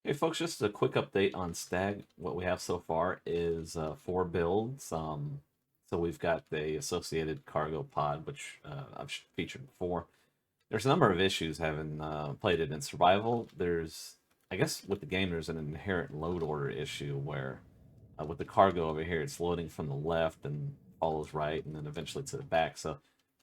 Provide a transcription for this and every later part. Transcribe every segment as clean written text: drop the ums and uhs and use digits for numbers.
Hey folks, just a quick update on Stag. What we have so far is 4 builds. So we've got the associated cargo pod, which I've featured before. There's a number of issues having played it in survival. I guess with the game, there's an inherent load order issue where with the cargo over here, it's loading from the left and follows right, and then eventually to the back. So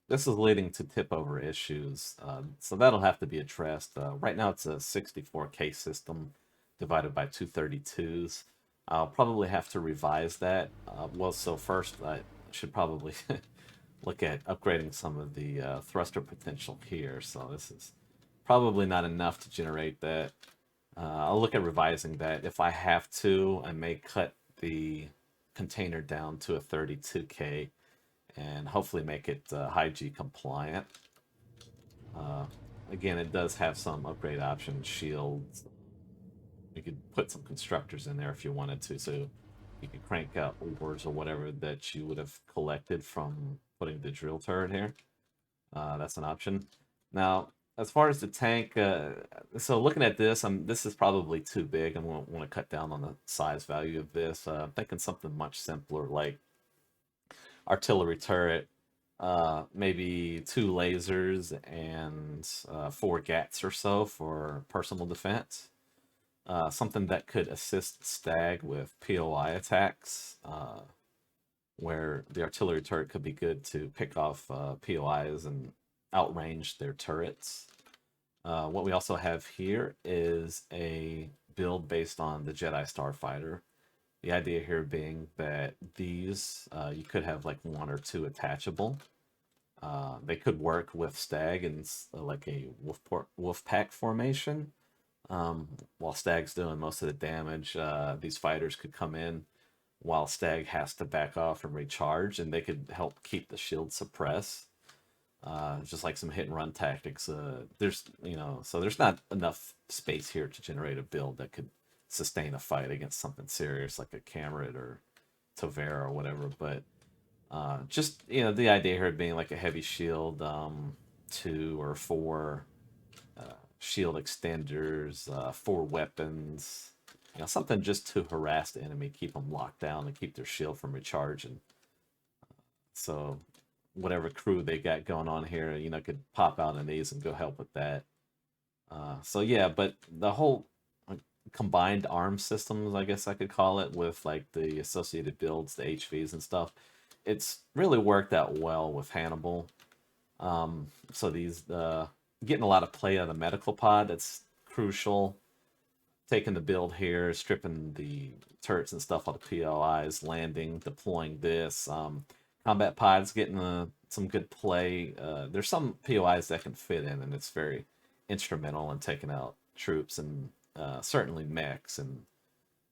this is leading to tip over issues. So that'll have to be addressed. Right now, it's a 64K system divided by 232s. I'll probably have to revise that. So first, I should probably look at upgrading some of the thruster potential here. So this is probably not enough to generate that. I'll look at revising that. If I have to, I may cut the container down to a 32K and hopefully make it high G compliant. Uh, Again, it does have some upgrade options, shields. You could put some constructors in there if you wanted to, so you could crank out ores or whatever that you would have collected from putting the drill turret here. That's an option. Now, as far as the tank, so looking at this, this is probably too big. I'm going to want to cut down on the size value of this. I'm thinking something much simpler, like artillery turret, maybe 2 lasers and 4 gats or so for personal defense. Something that could assist Stag with POI attacks, where the artillery turret could be good to pick off POIs and outrange their turrets. What we also have here is a build based on the Jedi Starfighter. The idea here being that these, you could have like 1 or 2 attachable. They could work with Stag in like a wolf pack formation. While Stag's doing most of the damage, these fighters could come in while Stag has to back off and recharge, and they could help keep the shield suppressed. Just like some hit and run tactics. So there's not enough space here to generate a build that could sustain a fight against something serious like a Cameron or Tovera or whatever. But just the idea here being like a heavy shield, 2 or 4 shield extenders, 4 weapons, something just to harass the enemy, keep them locked down, and keep their shield from recharging. So whatever crew they got going on here, could pop out in these and go help with that. So yeah, but the whole combined arm systems, I guess I could call it, with like the associated builds, the HVs and stuff, it's really worked out well with Hannibal. So these getting a lot of play on the medical pod, that's crucial. Taking the build here, stripping the turrets and stuff out of POIs, landing, deploying this. Combat pods getting some good play. There's some POIs that can fit in, and it's very instrumental in taking out troops and certainly mechs and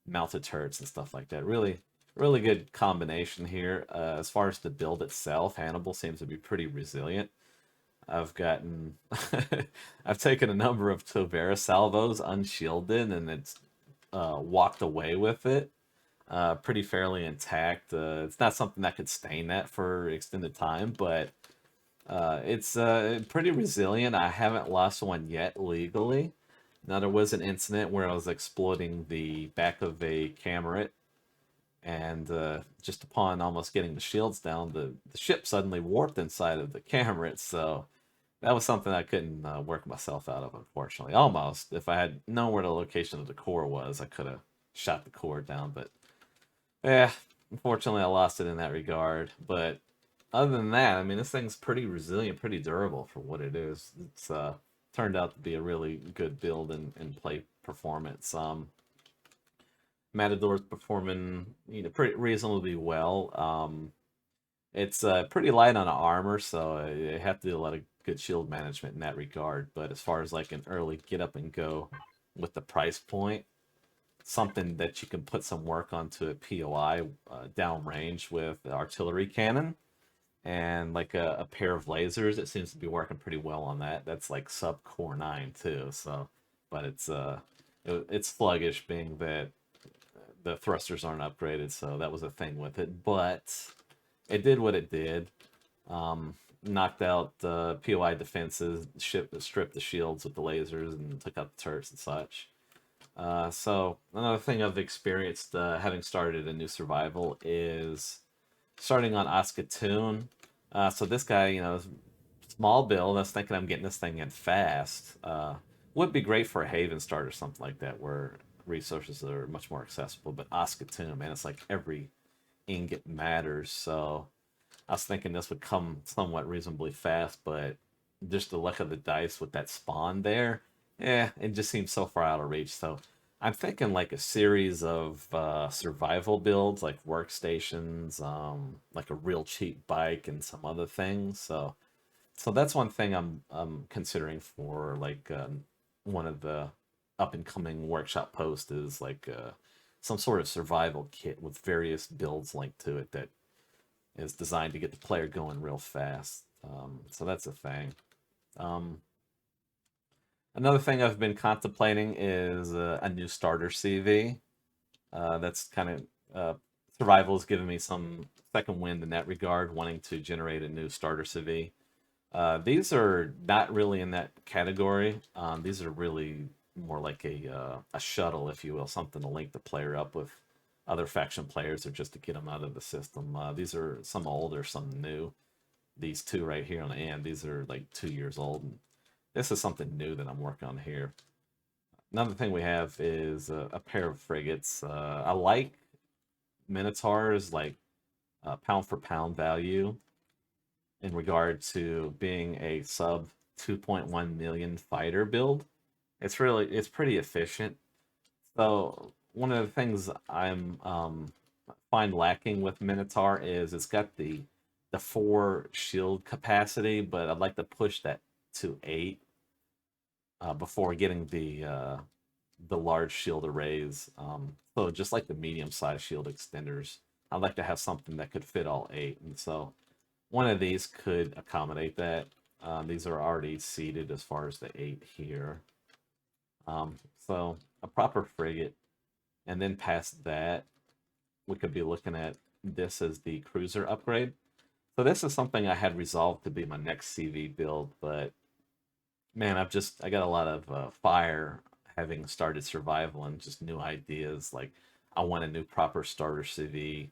mounted turrets and stuff like that. Really, really good combination here. As far as the build itself, Hannibal seems to be pretty resilient. I've gotten, I've taken a number of Tovera salvos unshielded, and it's walked away with it pretty fairly intact. It's not something that could stain that for extended time, but it's pretty resilient. I haven't lost one yet legally. Now, there was an incident where I was exploiting the back of a Cameron, and just upon almost getting the shields down, the ship suddenly warped inside of the Cameron, so that was something I couldn't work myself out of, unfortunately. Almost. If I had known where the location of the core was, I could have shot the core down, but yeah, unfortunately, I lost it in that regard. But other than that, I mean, this thing's pretty resilient, pretty durable for what it is. It's turned out to be a really good build and play performance. Matador's performing, pretty reasonably well. It's pretty light on armor, so I have to do a lot of good shield management in that regard. But as far as like an early get up and go with the price point, something that you can put some work onto a POI downrange with the artillery cannon and like a pair of lasers. It seems to be working pretty well on that. That's like sub core 9 too. So, but it's sluggish being that the thrusters aren't upgraded. So that was a thing with it, but it did what it did. Knocked out POI defenses, stripped the shields with the lasers, and took out the turrets and such. So another thing I've experienced having started a new survival is starting on Ascatoon. So this guy, is small build. I was thinking I'm getting this thing in fast. Would be great for a Haven start or something like that, where resources are much more accessible. But Ascatoon, man, it's like every ingot matters. So I was thinking this would come somewhat reasonably fast, but just the luck of the dice with that spawn there, it just seems so far out of reach. So I'm thinking like a series of survival builds, like workstations, like a real cheap bike, and some other things. So that's one thing I'm considering for like one of the up and coming workshop posts is like some sort of survival kit with various builds linked to it that is designed to get the player going real fast. So that's a thing. Um, Another thing I've been contemplating is a new starter CV. That's kind of survival has given me some second wind in that regard, wanting to generate a new starter CV. These are not really in that category. These are really more like a shuttle, if you will, something to link the player up with other faction players or just to get them out of the system. These are some older, some new. These two right here on the end, these are like 2 years old. And this is something new that I'm working on here. Another thing we have is a pair of frigates. I like Minotaurs, like pound for pound value in regard to being a sub 2.1 million fighter build. It's pretty efficient. So one of the things I'm find lacking with Minotaur is it's got the 4 shield capacity, but I'd like to push that to 8 before getting the large shield arrays. So just like the medium sized shield extenders, I'd like to have something that could fit all 8. And so one of these could accommodate that. These are already seated as far as the 8 here. So a proper frigate, and then past that, we could be looking at this as the cruiser upgrade. So this is something I had resolved to be my next CV build, but man, I got a lot of fire having started survival and just new ideas. Like I want a new proper starter CV.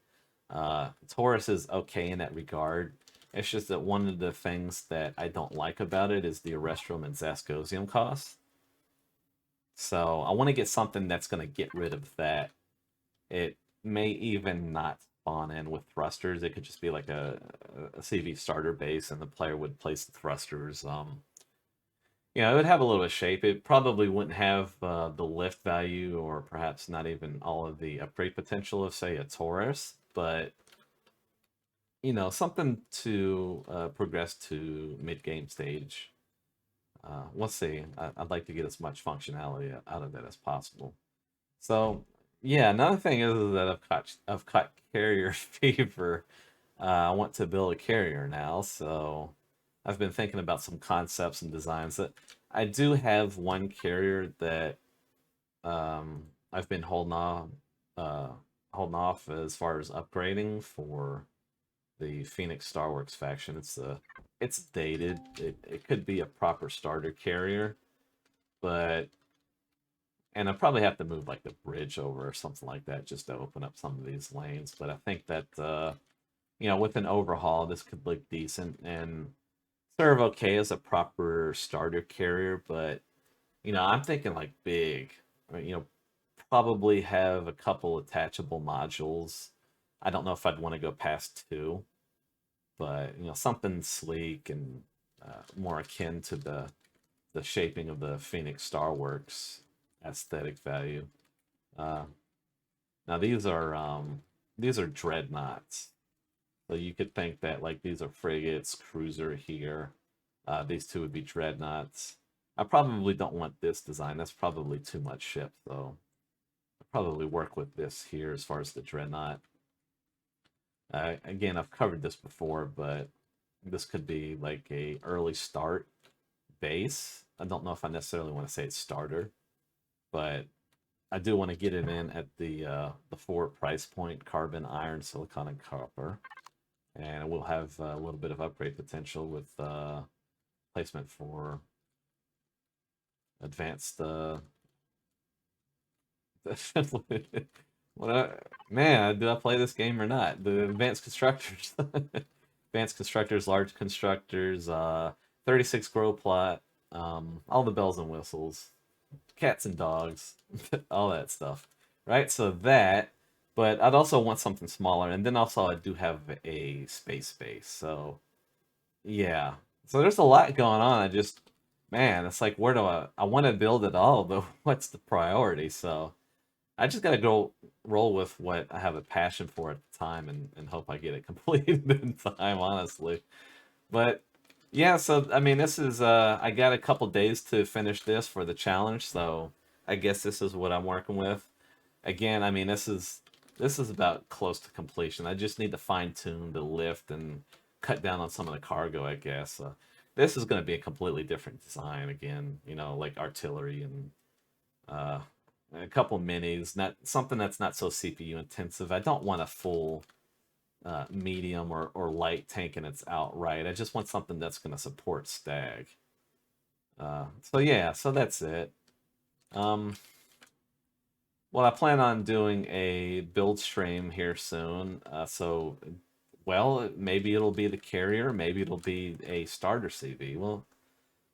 Taurus is okay in that regard. It's just that one of the things that I don't like about it is the Erestrum and Zascosium cost. So I want to get something that's going to get rid of that. It may even not spawn in with thrusters. It could just be like a CV starter base, and the player would place the thrusters. It would have a little bit of shape. It probably wouldn't have the lift value, or perhaps not even all of the upgrade potential of, say, a Taurus, but something to progress to mid-game stage. We'll see. I'd like to get as much functionality out of that as possible. So, yeah, another thing is that I've caught carrier fever. I want to build a carrier now, so I've been thinking about some concepts and designs. That I do have one carrier that I've been holding off as far as upgrading for the Phoenix Starworks faction. It's dated. It could be a proper starter carrier, but and I probably have to move like the bridge over or something like that just to open up some of these lanes. But I think that with an overhaul, this could look decent and serve okay as a proper starter carrier. But I'm thinking like big. I mean, probably have a couple attachable modules. I don't know if I'd want to go past 2, but something sleek and more akin to the shaping of the Phoenix Starworks aesthetic value. Uh, Now these are dreadnoughts, so you could think that like these are frigates, cruiser here. These two would be dreadnoughts. I probably don't want this design. That's probably too much ship, so I'll probably work with this here as far as the dreadnought. Again, I've covered this before, but this could be like a early start base. I don't know if I necessarily want to say it's starter, but I do want to get it in at the 4 price point: carbon, iron, silicon, and copper, and we'll have a little bit of upgrade potential with placement for advanced Man, do I play this game or not? The advanced constructors, advanced constructors, large constructors, 36 grow plot, all the bells and whistles, cats and dogs, all that stuff, right? So that, but I'd also want something smaller, and then also I do have a space base, so yeah. So there's a lot going on. Man, it's like where do I want to build it all, but what's the priority? So I just gotta go roll with what I have a passion for at the time and hope I get it completed in time, honestly. But yeah, so I mean this is I got a couple days to finish this for the challenge, so I guess this is what I'm working with. Again, I mean this is about close to completion. I just need to fine tune the lift and cut down on some of the cargo, I guess. This is going to be a completely different design again, like artillery and uh, a couple minis, not something that's not so CPU intensive. I don't want a full medium or light tank and it's outright. I just want something that's going to support Stag. So yeah, so that's it. Um, well, I plan on doing a build stream here soon. Well, maybe it'll be the carrier, maybe it'll be a starter CV. Well,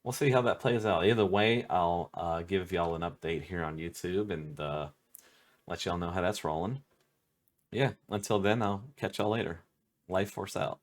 we'll see how that plays out. Either way, I'll give y'all an update here on YouTube and let y'all know how that's rolling. Yeah, until then, I'll catch y'all later. LyfeForce out.